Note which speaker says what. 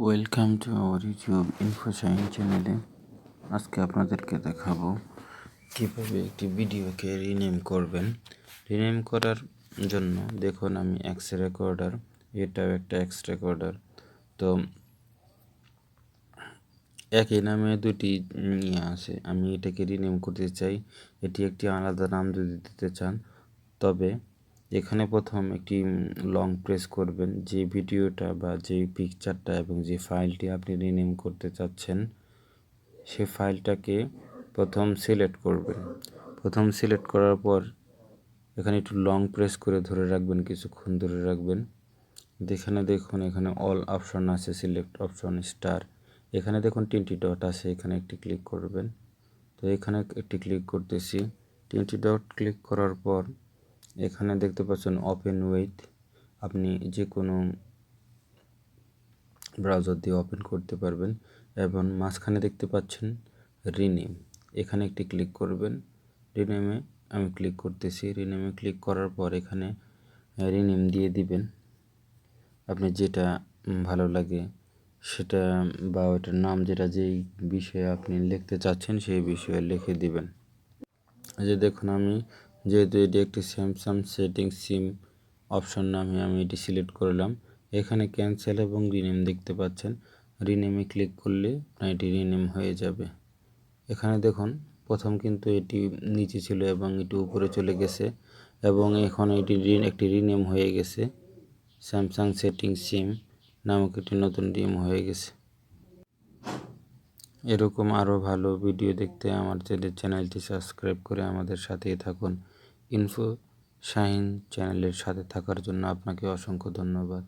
Speaker 1: Welcome to our YouTube infoshahin চ্যানেলে। আজকে আপনাদেরকে দেখাবো কীভাবে একটি ভিডিওকে রিনেম করবেন। রিনেম করার জন্য দেখুন, আমি এক্স রেকর্ডার, এটাও একটা এক্স রেকর্ডার। তো একই নামে দুটি আছে, আমি এটাকে রিনেম করতে চাই। এটি একটি আলাদা নাম যদি দিতে চান, তবে এখানে প্রথম একটি লং প্রেস করবেন। যে ভিডিওটা বা যে পিকচারটা এবং যে ফাইলটি আপনি রিনেম করতে চাচ্ছেন, সে ফাইলটাকে প্রথম সিলেক্ট করবেন। প্রথম সিলেক্ট করার পর এখানে একটু লং প্রেস করে ধরে রাখবেন, কিছুক্ষণ ধরে রাখবেন। দেখুন, এখানে অল অপশন আছে, সিলেক্ট অপশন, স্টার। এখানে দেখুন 3টি ডট আছে, এখানে একটি ক্লিক করবেন। তো এখানে একটি ক্লিক করতেছি। 3টি ডট ক্লিক করার পর এখানে দেখতে পাচ্ছেন ওপেন উইথ। আপনি যে কোনো ব্রাউজার দিয়ে ওপেন করতে পারবেন। এবং মাঝখানে দেখতে পাচ্ছেন রিনেম, এখানে একটি ক্লিক করবেন। রিনেমে আমি ক্লিক করতেছি। রিনেমে ক্লিক করার পর এখানে রিনেম দিয়ে দিবেন। আপনি যেটা ভালো লাগে সেটা, বা ওটার নাম যেটা, যেই বিষয়ে আপনি লিখতে চাচ্ছেন সেই বিষয়ে লিখে দিবেন। এই যে দেখুন, আমি যেহেতু এটি একটি স্যামসাং সেটিং সিম অপশন নামে আমি এটি সিলেক্ট করলাম। এখানে ক্যান্সেল এবং রিনেম দেখতে পাচ্ছেন। রিনেমে ক্লিক করলে এটি রিনেম হয়ে যাবে। এখানে দেখুন, প্রথম কিন্তু এটি নিচে ছিল এবং এটি উপরে চলে গেছে, এবং এখন এটি একটি রিনেম হয়ে গেছে। স্যামসাং সেটিং সিম নামক একটি নতুন রিনেম হয়ে গেছে। এরকম আরও ভালো ভিডিও দেখতে আমাদের চ্যানেলটি সাবস্ক্রাইব করে আমাদের সাথেই থাকুন। ইনফোশাহিন চ্যানেলের সাথে থাকার জন্য আপনাকে অসংখ্য ধন্যবাদ।